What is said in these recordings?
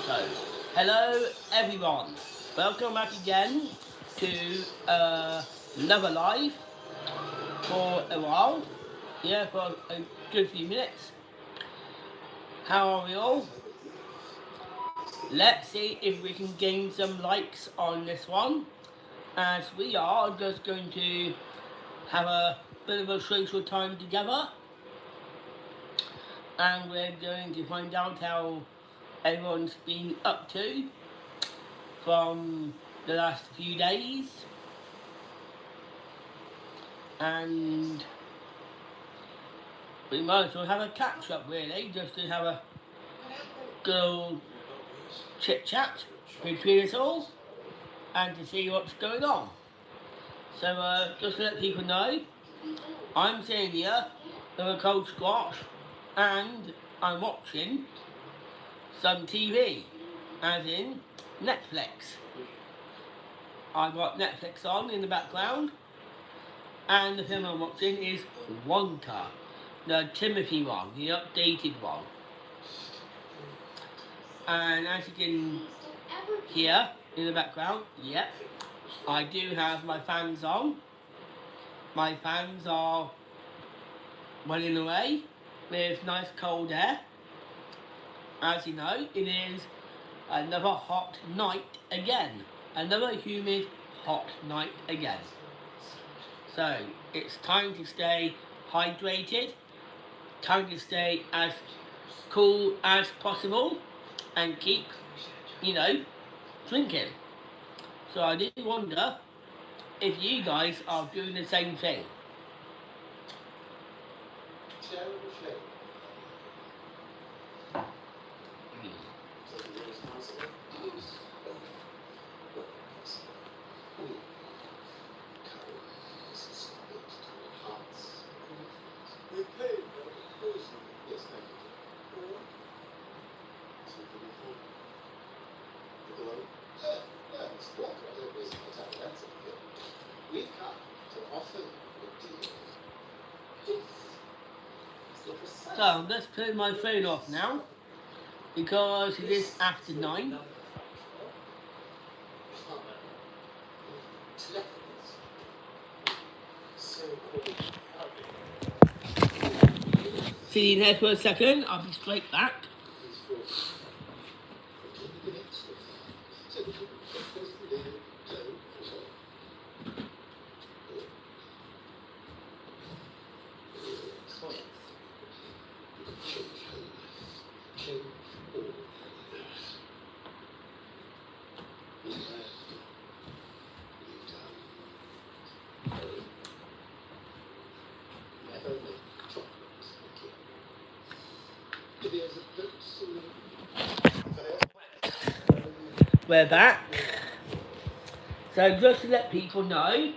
So, hello everyone. Welcome back again to another live for a while. Yeah, for a good few minutes. How are we all? Let's see if we can gain some likes on this one. As we are just going to have a bit of a social time together. And we're going to find out how everyone's been up to from the last few days, and we might as well have a catch up really, just to have a good old chit chat between us all and to see what's going on. So just to let people know, I'm sitting here with a cold squash and I'm watching some TV, as in Netflix. I've got Netflix on in the background, and the film I'm watching is Wonka, the Timothy one, the updated one. And as you can hear in the background, yep, I do have my fans on. My fans are running away with nice cold air. As you know, it is another hot night again. Another humid hot night again. So it's time to stay hydrated, time to stay as cool as possible and keep, drinking. So I do wonder if you guys are doing the same thing. So I'm just turning my phone off now because it is after 9. Sitting here for a second, I'll be straight back. We're back. So just to let people know,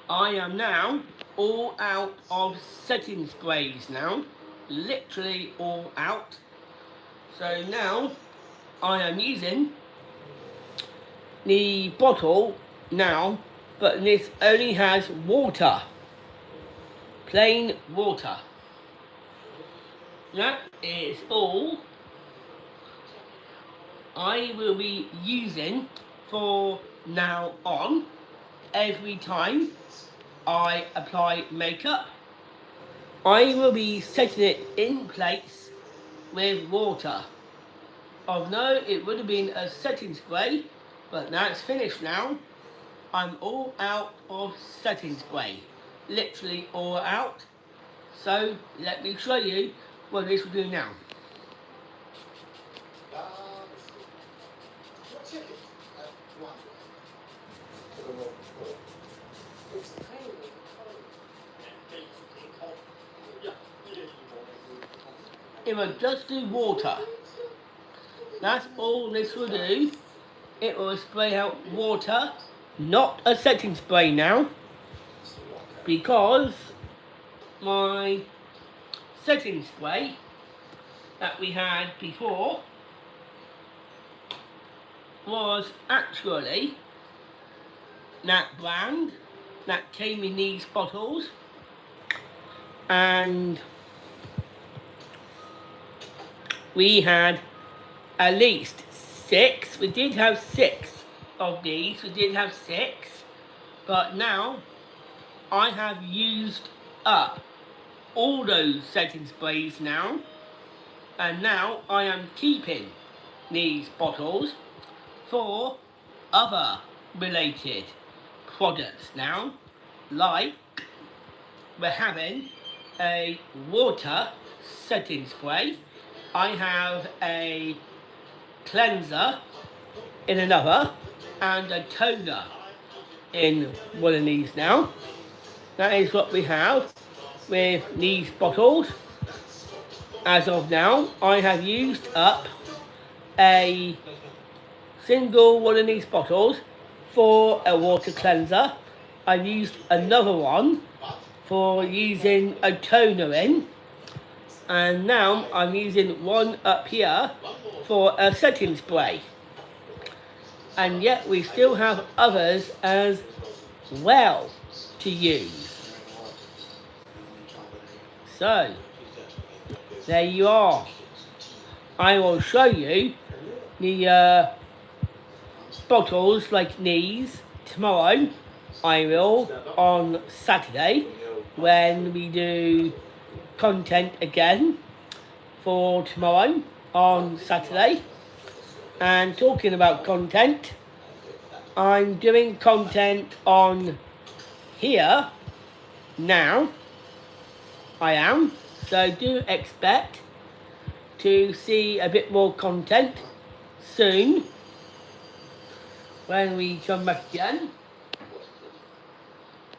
I am now all out of setting sprays now. Literally all out. So now I am using the bottle now, but this only has water. Plain water. That is all I will be using for now on every time I apply makeup. I will be setting it in place with water. Although it would have been a setting spray, but now it's finished now. I'm all out of setting spray. Literally all out. So let me show you what this will do now. It will just do water. That's all this will do. It will spray out water, not a setting spray now, because my setting spray that we had before was actually that brand that came in these bottles, and we had at least 6. We did have 6 of these. We did have 6. But now I have used up all those setting sprays now. And now I am keeping these bottles for other related products now. Like we're having a water setting spray. I have a cleanser in another and a toner in one of these now. That is what we have with these bottles. As of now, I have used up a single one of these bottles for a water cleanser. I've used another one for using a toner in, and now I'm using one up here for a setting spray. And yet we still have others as well to use. So there you are. I will show you the bottles like these tomorrow. I will on Saturday when we do content again for tomorrow on Saturday. And talking about content, I'm doing content on here now. I am. So do expect to see a bit more content soon when we come back again.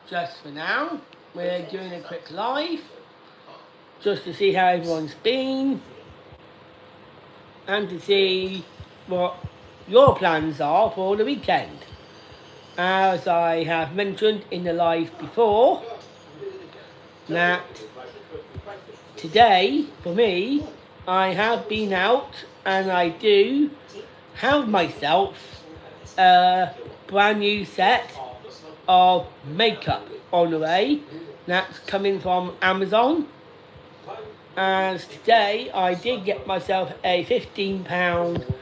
Just for now, we're doing a quick live just to see how everyone's been and to see what your plans are for the weekend. As I have mentioned in the live before, that today, for me, I have been out and I do have myself a brand new set of makeup on the way. That's coming from Amazon. As today, I did get myself a £15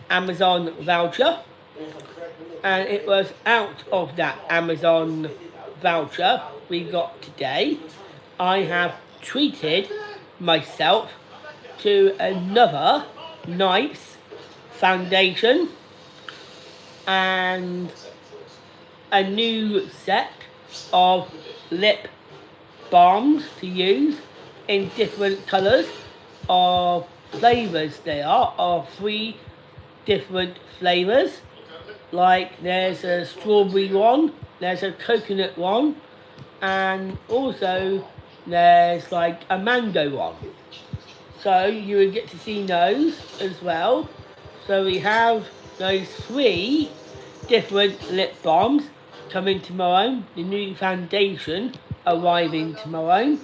Amazon voucher. And it was out of that Amazon voucher we got today. I have treated myself to another nice foundation and a new set of lip balms to use in different colours of flavours. They are of 3 different flavours. Like there's a strawberry one, there's a coconut one, and also there's like a mango one. So you will get to see those as well. So we have those 3 different lip balms coming tomorrow. The new foundation arriving tomorrow.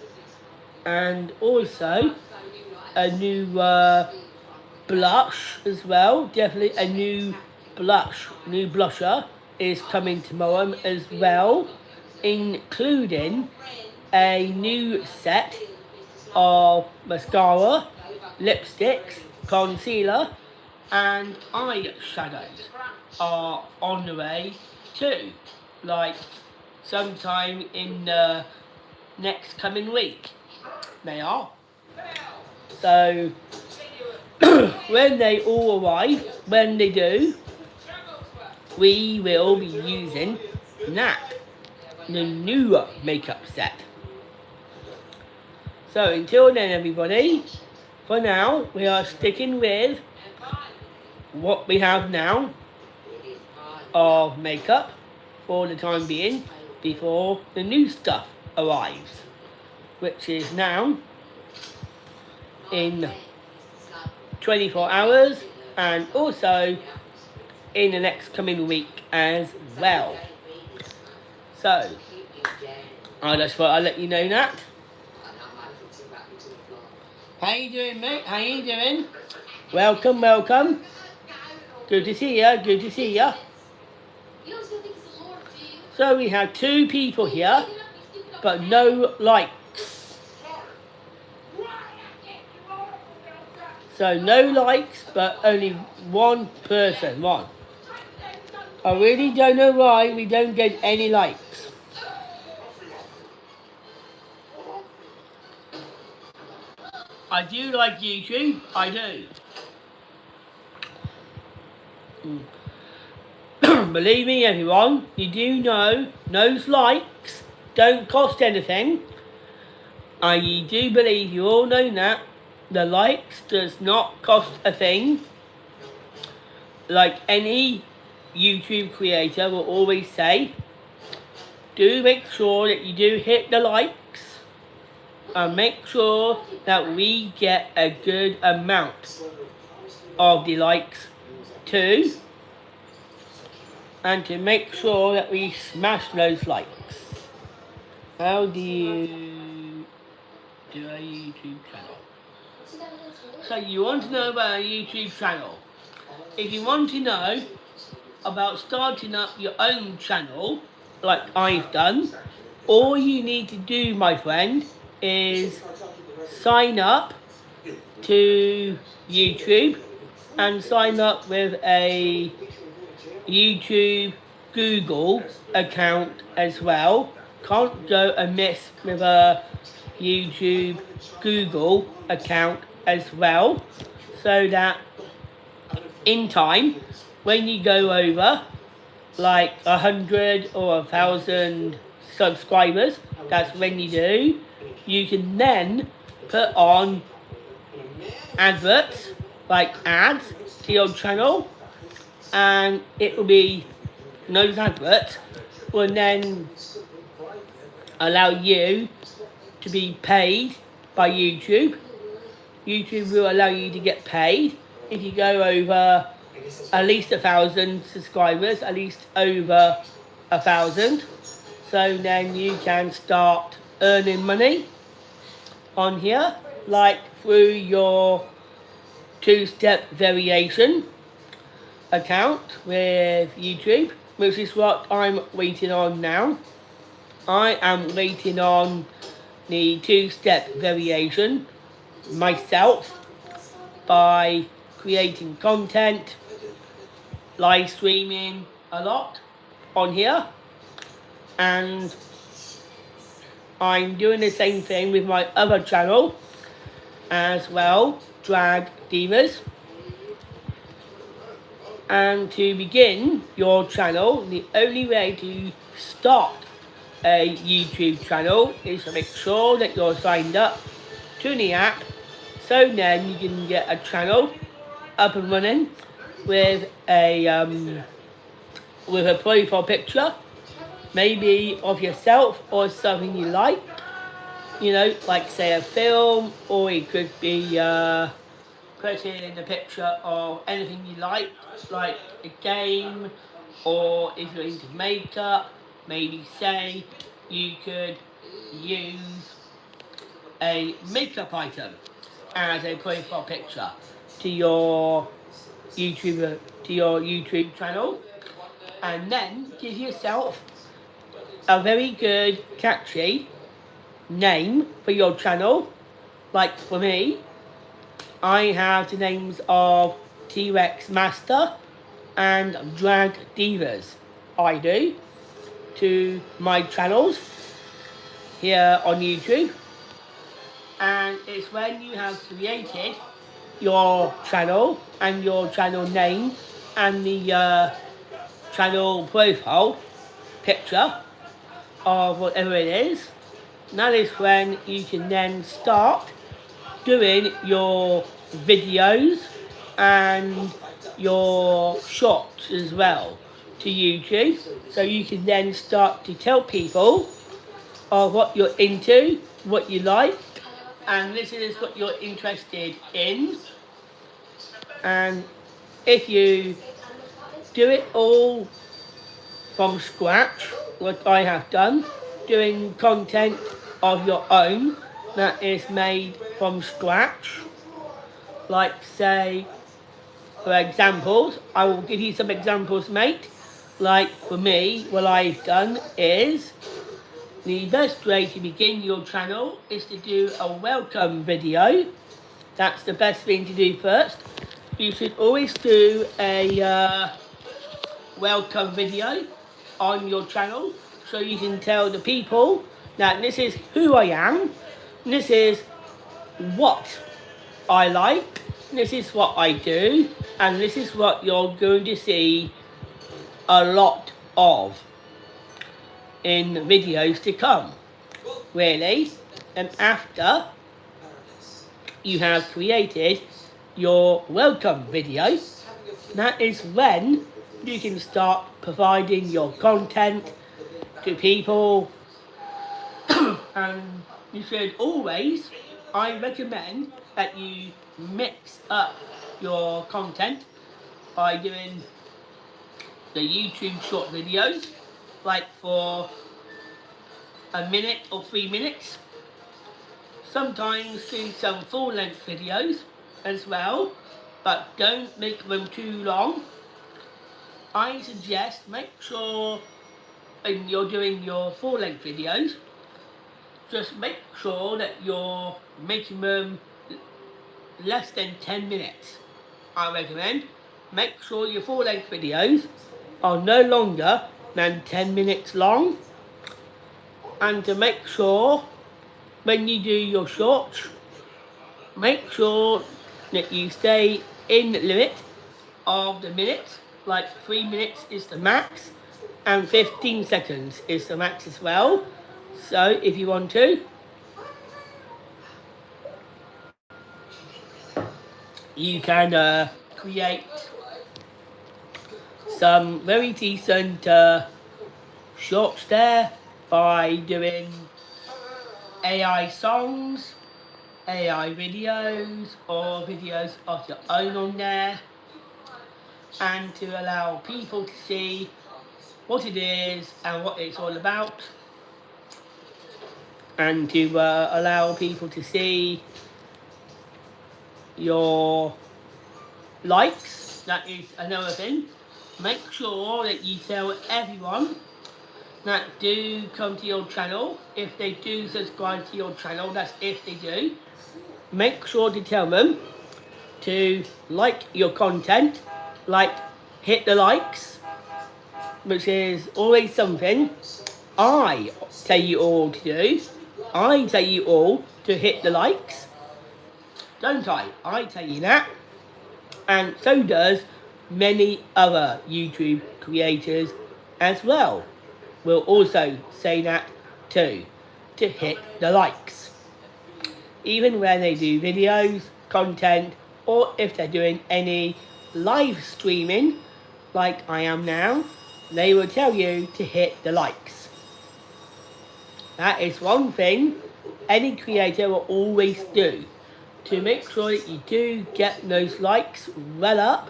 And also a new blush as well. Definitely a new blusher is coming tomorrow as well, including a new set of mascara, lipsticks, concealer and eyeshadows are on the way too, like sometime in the next coming week they are. So when they all arrive, when they do, we will be using that, the new makeup set. So until then everybody, for now we are sticking with what we have now of makeup for the time being before the new stuff arrives, which is now in 24 hours and also in the next coming week as well. So I just thought I'd let you know that. How you doing, mate? How you doing? Welcome, welcome. Good to see ya, good to see ya. So we have 2 people here, but no likes. So no likes, but only one person, one. I really don't know why we don't get any likes. I do like YouTube, I do. Believe me everyone, you do know those likes don't cost anything. I do believe you all know that. The likes does not cost a thing. Like any YouTube creator will always say, do make sure that you do hit the likes and make sure that we get a good amount of the likes too, and to make sure that we smash those likes. How do you do a YouTube channel? So you want to know about a YouTube channel. If you want to know about starting up your own channel, like I've done, all you need to do, my friend, is sign up to YouTube and sign up with a YouTube Google account as well. Can't go amiss with a YouTube Google account as well, so that in time when you go over like 100 or 1,000 subscribers, that's when you can then put on adverts, like ads to your channel, and it will be, those adverts will then allow you to be paid by YouTube. YouTube will allow you to get paid if you go over at least 1,000 subscribers, at least over 1,000. So then you can start earning money on here, like through your two-step variation account with YouTube, which is what I'm waiting on now. I am waiting on the two-step variation myself by creating content, live streaming a lot on here, and I'm doing the same thing with my other channel as well, Drag Divas. And to begin your channel, the only way to start a YouTube channel is to make sure that you're signed up to the app, so then you can get a channel up and running with a profile picture, maybe of yourself or something you like, you know, like say a film, or it could be putting in a picture of anything you like a game, or if you're into makeup, maybe say you could use a makeup item as a profile picture to your YouTube channel, and then give yourself a very good catchy name for your channel. Like for me, I have the names of T-Rex Master and Drag Divas. I do to my channels here on YouTube, and it's when you have created your channel and your channel name and the channel profile picture of whatever it is, that is when you can then start doing your videos and your shorts as well to YouTube, so you can then start to tell people of what you're into, what you like, and this is what you're interested in. And if you do it all from scratch, what I have done, doing content of your own that is made from scratch, like say, for examples, I will give you some examples, mate. Like for me, what I've done is, the best way to begin your channel is to do a welcome video That's the best thing to do first. You should always do a welcome video on your channel so you can tell the people that this is who I am, this is what I like, this is what I do, and this is what you're going to see a lot of in videos to come, really. And after you have created your welcome video, that is when you can start providing your content to people. And you should always, I recommend that you mix up your content by doing the YouTube short videos, like for a minute or 3 minutes. Sometimes do some full-length videos as well, but don't make them too long. I suggest make sure when you're doing your full-length videos, just make sure that you're making them less than 10 minutes. I recommend make sure your full-length videos are no longer than 10 minutes long, and to make sure when you do your shorts, make sure that you stay in the limit of the minutes, like 3 minutes is the max and 15 seconds is the max as well. So if you want to, you can create some very decent shorts there by doing AI songs, AI videos, or videos of your own on there, and to allow people to see what it is and what it's all about, and to allow people to see your likes. That is another thing. Make sure that you tell everyone that do come to your channel, if they do subscribe to your channel, that's if they do, make sure to tell them to like your content, like hit the likes, which is always something I tell you all to do. I tell you all to hit the likes, don't I? I tell you that, and so does many other YouTube creators as well. Will also say that too, to hit the likes. Even when they do videos, content, or if they're doing any live streaming, like I am now, they will tell you to hit the likes. That is one thing any creator will always do, to make sure that you do get those likes well up,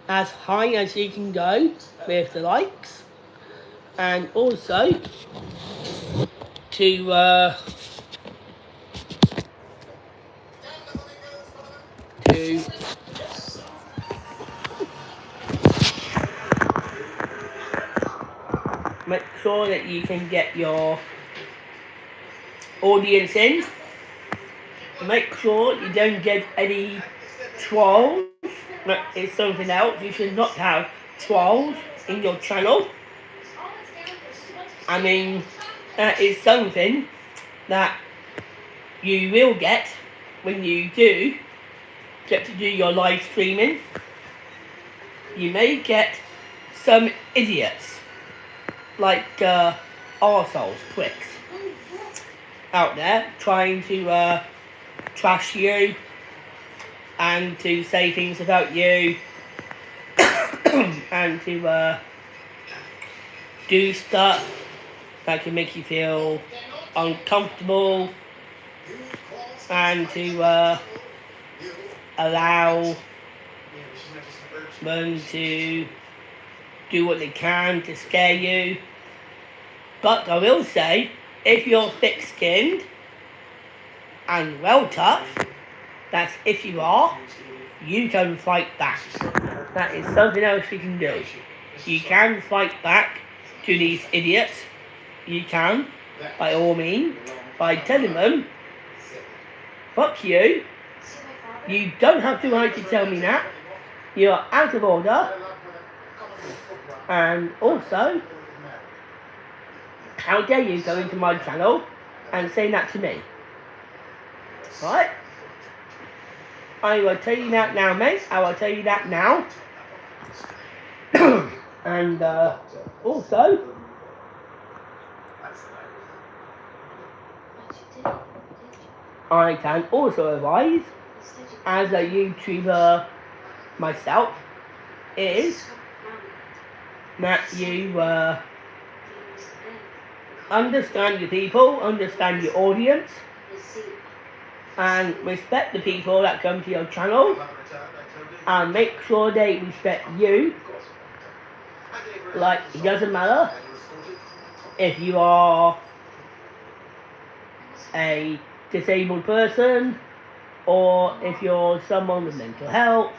as high as you can go with the likes. And also to make sure that you can get your audience in. Make sure you don't get any trolls. That is something else. You should not have trolls in your channel. I mean, that is something that you will get when you do get to do your live streaming. You may get some idiots, like arseholes, pricks, out there trying to trash you and to say things about you and to do stuff that can make you feel uncomfortable, and to allow them to do what they can to scare you. But I will say, if you're thick-skinned and well tough, that's if you are, you can fight back. That is something else you can do. You can fight back to these idiots. You can, by all means, by telling them, fuck you, You don't have the right to tell me that. You are out of order. And also, how dare you go into my channel and say that to me? Right? I will tell you that now, mate. I will tell you that now. And also, I can also advise, as a YouTuber myself, is that you understand your people, understand your audience, and respect the people that come to your channel, and make sure they respect you. Like, it doesn't matter if you are a disabled person, or if you're someone with mental health,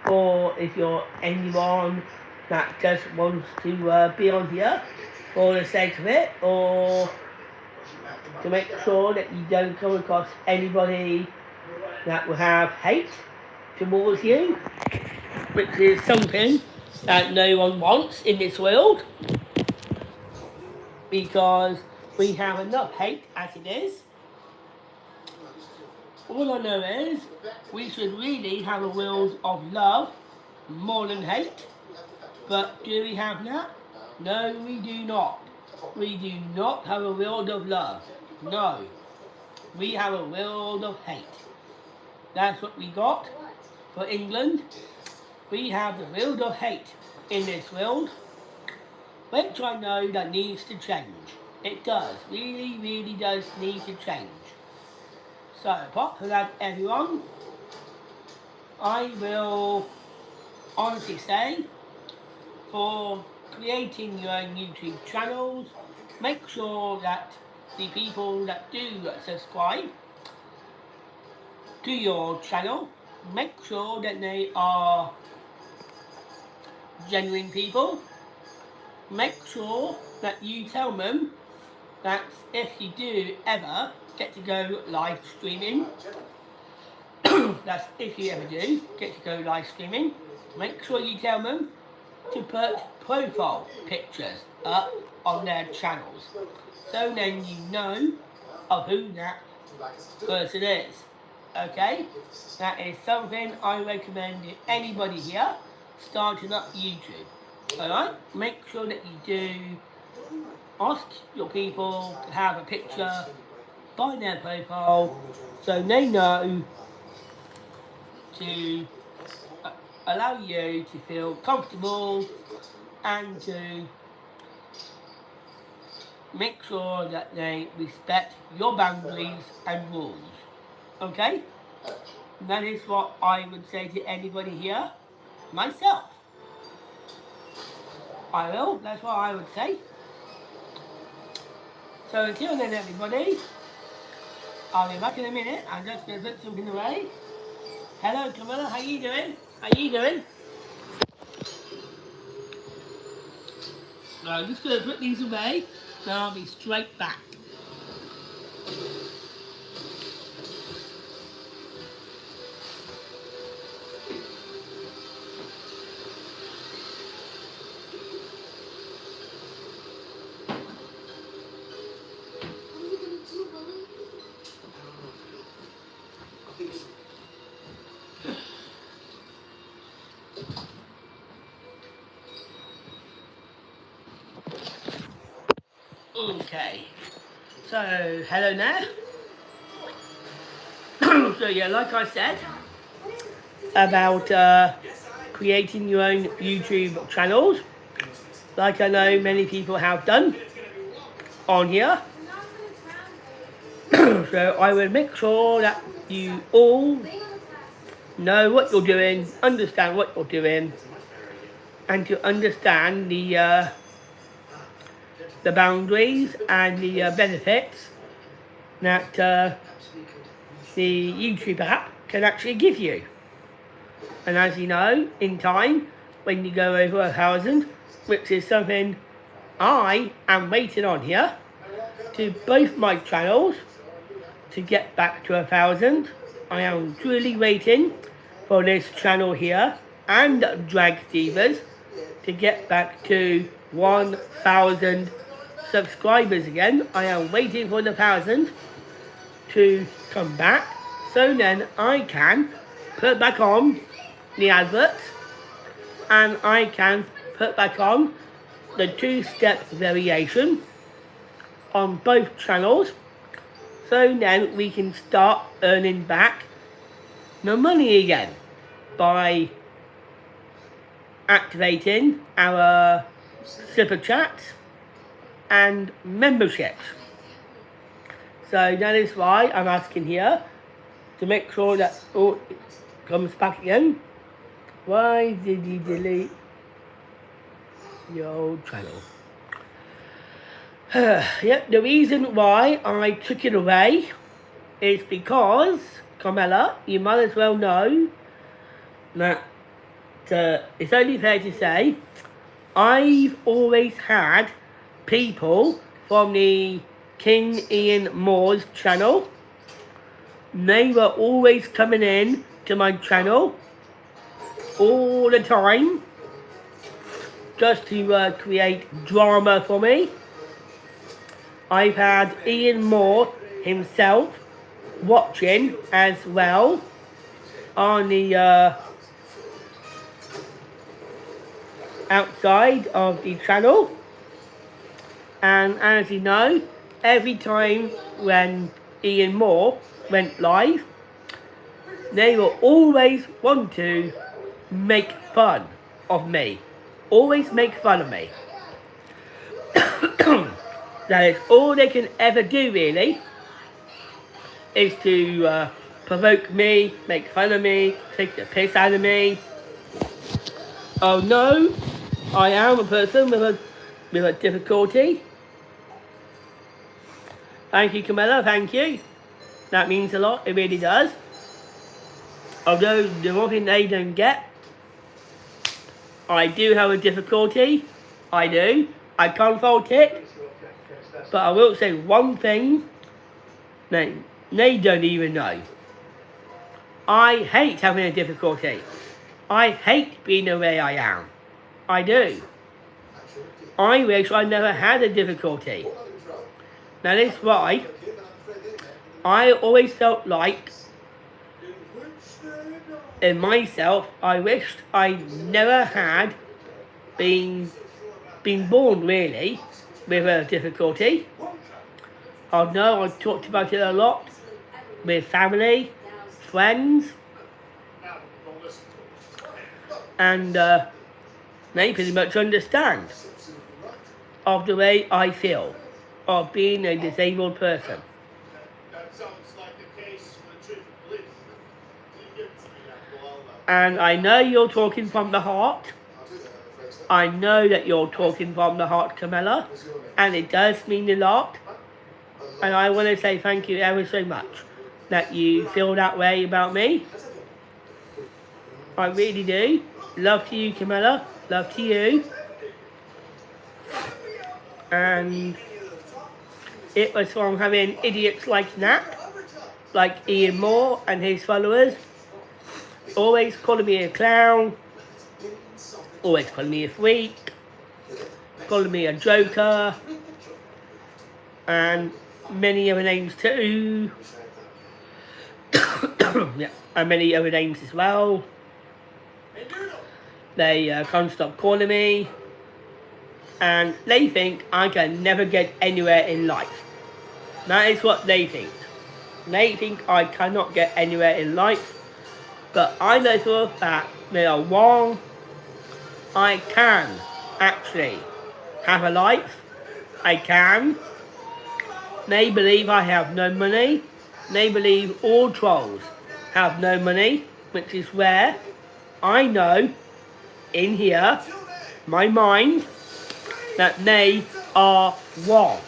or if you're anyone that just wants to be on here for the sake of it, or to make sure that you don't come across anybody that will have hate towards you, which is something that no one wants in this world, because we have enough hate as it is. All I know is we should really have a world of love more than hate. But do we have that? No, we do not. We do not have a world of love. No. We have a world of hate. That's what we got for England. We have the world of hate in this world, which I know that needs to change. It does. Really, really does need to change. So, apart from that, everyone, I will honestly say, for creating your own YouTube channels, make sure that the people that do subscribe to your channel, make sure that they are genuine people. Make sure that you tell them that if you do ever get to go live streaming, that's if you ever do get to go live streaming, make sure you tell them to put profile pictures up on their channels, so then you know of who that person is. Okay? That is something I recommend to anybody here starting up YouTube. Alright? Make sure that you do ask your people to have a picture by their profile, so they know to allow you to feel comfortable and to make sure that they respect your boundaries and rules. Okay? That is what I would say to anybody here, myself. I will, that's what I would say. So until then, everybody, I'll be back in a minute. I'm just going to put something away. Hello Camilla, how you doing? How you doing? I'm just going to put these away, then I'll be straight back. Okay, so hello there. So yeah, like I said about creating your own YouTube channels, like I know many people have done on here. So I will make sure that you all know what you're doing, understand what you're doing, and to understand the boundaries and the benefits that the YouTube app can actually give you. And as you know, in time, when you go over 1,000, which is something I am waiting on here, to both my channels, to get back to 1,000. I am truly waiting for this channel here and Drag Divas to get back to 1,000 subscribers again. I am waiting for the 1,000 to come back, so then I can put back on the adverts and I can put back on the 2-step variation on both channels, so then we can start earning back the money again by activating our super chats and memberships. So that is why I'm asking here to make sure that it comes back again. Why did you delete your old channel? Yep, the reason why I took it away is because, Carmela, you might as well know that it's only fair to say I've always had people from the King Ian Moore's channel. They were always coming in to my channel all the time just to create drama for me. I've had Ian Moore himself watching as well on the outside of the channel, and as you know, every time when Ian Moore went live, they will always want to make fun of me. Always make fun of me. That is all they can ever do, really, is to provoke me, make fun of me, take the piss out of me. Oh no, I am a person with a difficulty. Thank you, Camilla, thank you. That means a lot, it really does. Although the one thing they don't get, I do have a difficulty. I do. I can't fault it. But I will say one thing, they don't even know. I hate having a difficulty. I hate being the way I am. I do. I wish I never had a difficulty. Now that's why I always felt like, in myself, I wished I never had been born, really, with a difficulty. I know I've talked about it a lot with family, friends, and they pretty much understand of the way I feel of being a disabled person. And I know you're talking from the heart. I know that you're talking from the heart, Camilla, and it does mean a lot. And I want to say thank you ever so much that you feel that way about me. I really do. Love to you, Camilla. Love to you. And it was from having idiots like that, like Ian Moore and his followers, always calling me a clown, always calling me a freak, calling me a joker, and many other names too. Yeah, and many other names as well. They can't stop calling me, and they think I can never get anywhere in life. That is what they think. They think I cannot get anywhere in life, but I know for a fact they are wrong. I can actually have a life. I can. They believe I have no money. They believe all trolls have no money, which is where I know in here, my mind, that they are wrong.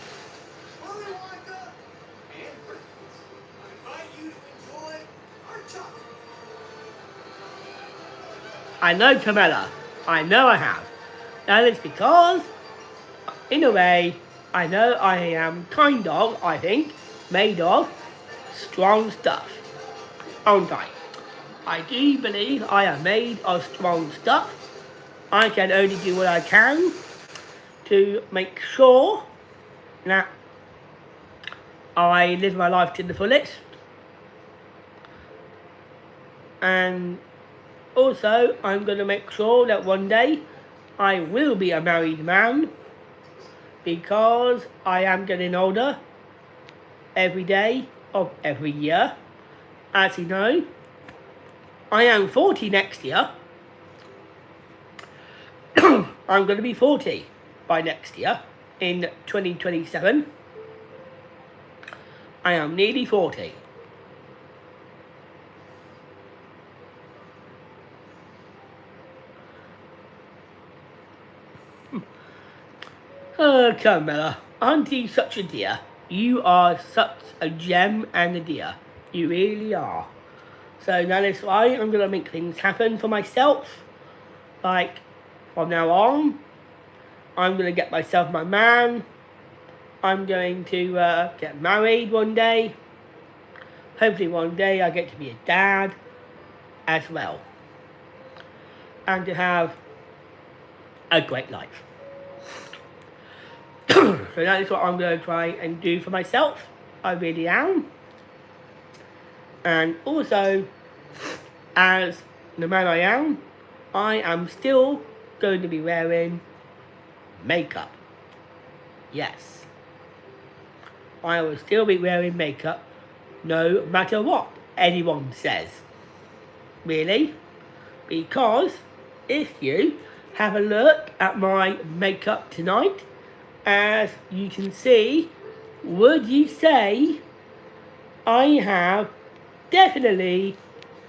I know, Camilla. I know I have. That is because, in a way, I know I am kind of, I think, made of strong stuff, aren't I? I do believe I am made of strong stuff. I can only do what I can to make sure that I live my life to the fullest. And also, I'm going to make sure that one day I will be a married man, because I am getting older every day of every year. As you know, I am 40 next year. I'm going to be 40 by next year, in 2027. I am nearly 40. Oh, Carmela, aren't you such a dear? You are such a gem and a dear. You really are. So that is why I'm going to make things happen for myself. Like, from now on, I'm going to get myself my man. I'm going to get married one day. Hopefully one day I get to be a dad as well. And to have a great life. So that is what I'm going to try and do for myself. I really am. And also, as the man I am still going to be wearing makeup. Yes. I will still be wearing makeup no matter what anyone says. Really? Because if you have a look at my makeup tonight, as you can see, would you say I have definitely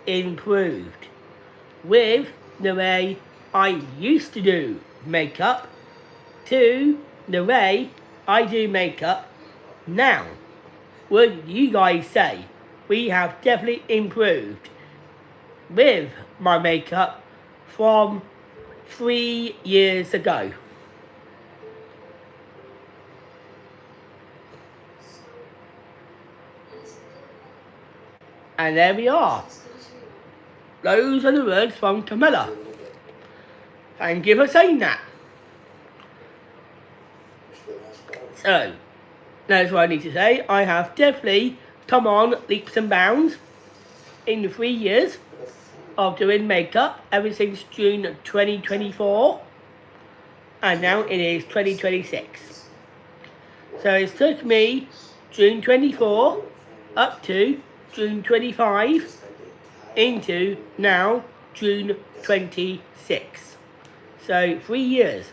improved with the way I used to do makeup to the way I do makeup now? Would you guys say we have definitely improved with my makeup from 3 years ago? And there we are. Those are the words from Camilla. Thank you for saying that. So, that's what I need to say. I have definitely come on leaps and bounds in the 3 years of doing makeup ever since June 2024. And now it is 2026. So it took me June 24 up to June 25 into now June 26. So 3 years.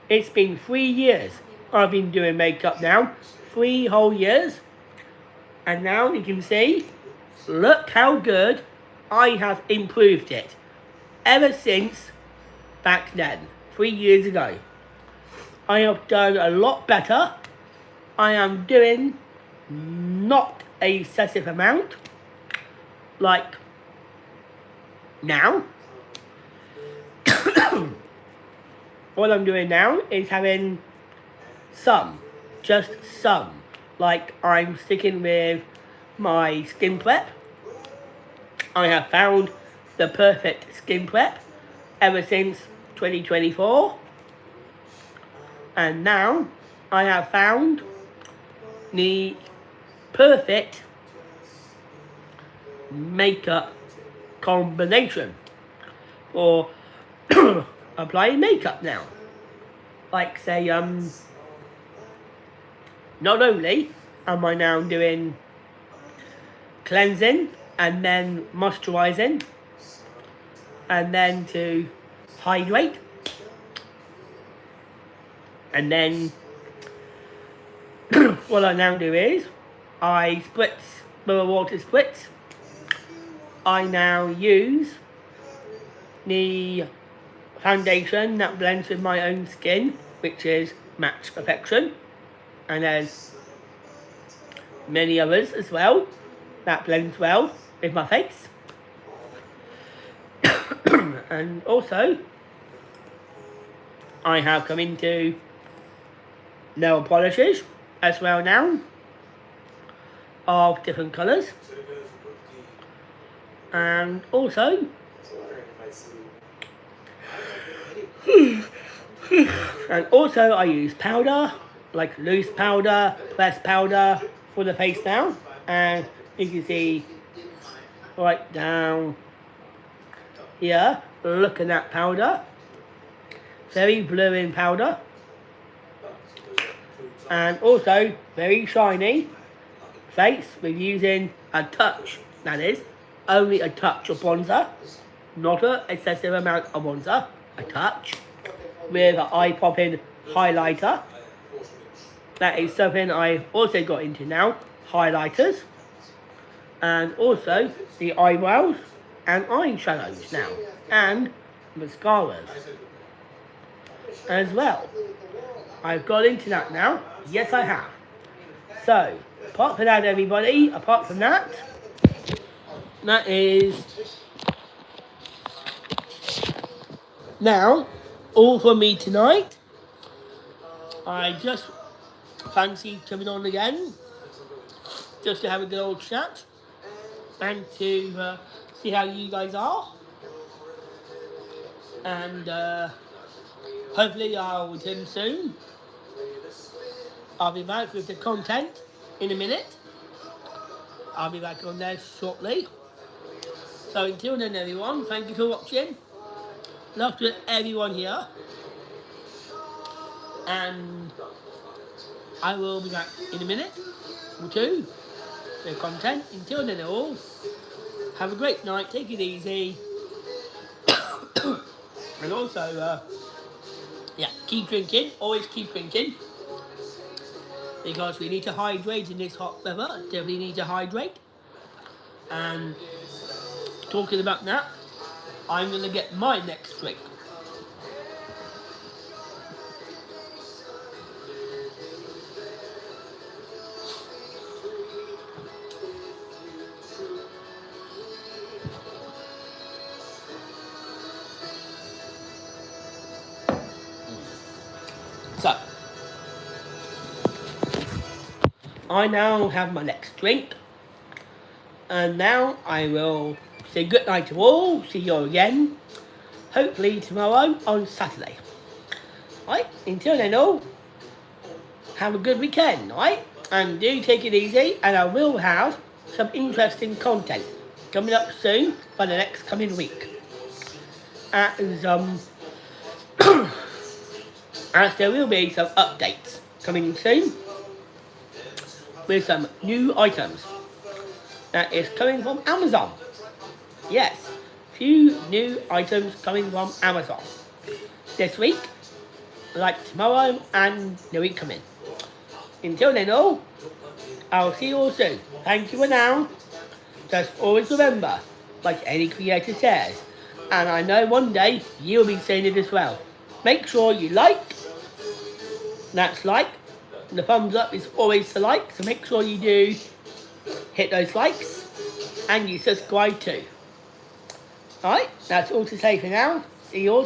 It's been 3 years I've been doing makeup now. 3 whole years. And now you can see, look how good I have improved it ever since back then, 3 years ago. I have done a lot better. I am doing not an excessive amount like now. What I'm doing now is having some, just some. Like, I'm sticking with my skin prep. I have found the perfect skin prep ever since 2024. And now I have found the perfect makeup combination for applying makeup now. Like, say, not only am I now doing cleansing and then moisturizing and then to hydrate, and then what I now do is I spritz with a water spritz. I now use the foundation that blends with my own skin, which is Match Perfection, and there's many others as well that blends well with my face. And also I have come into nail polishes as well now, of different colours. And also, I use powder, like loose powder, pressed powder for the face now. And you can see right down here, look at that powder. Very blue in powder. And also very shiny face with using a touch, that is, only a touch of bronzer, not an excessive amount of bronzer, a touch, with an eye-popping highlighter. That is something I also got into now, highlighters, and also the eyebrows and eyeshadows now, and mascaras as well. I've got into that now, yes I have. So, apart from that everybody, that is now all for me tonight. I just fancy coming on again, just to have a good old chat, and to see how you guys are. And hopefully I'll return soon. I'll be back with the content in a minute. I'll be back on there shortly. So until then everyone, thank you for watching. Love to everyone here. And I will be back in a minute or two with the content. Until then all, have a great night, take it easy. And also, keep drinking, always keep drinking. Because we need to hydrate in this hot weather, definitely need to hydrate. And talking about that, I'm going to get my next drink. So, I now have my next drink, and now I will say good night to all, see you all again, hopefully tomorrow on Saturday. Right, until then all, have a good weekend, right, and do take it easy, and I will have some interesting content coming up soon for the next coming week. As there will be some updates coming soon with some new items that is coming from Amazon. Yes, few new items coming from Amazon this week, like tomorrow and the week coming. Until then all, I'll see you all soon. Thank you for now. Just always remember, like any creator says, and I know one day you'll be saying it as well, make sure you like. That's like. The thumbs up is always to like, so make sure you do hit those likes and you subscribe too. Alright, that's all to say for now. See you all soon.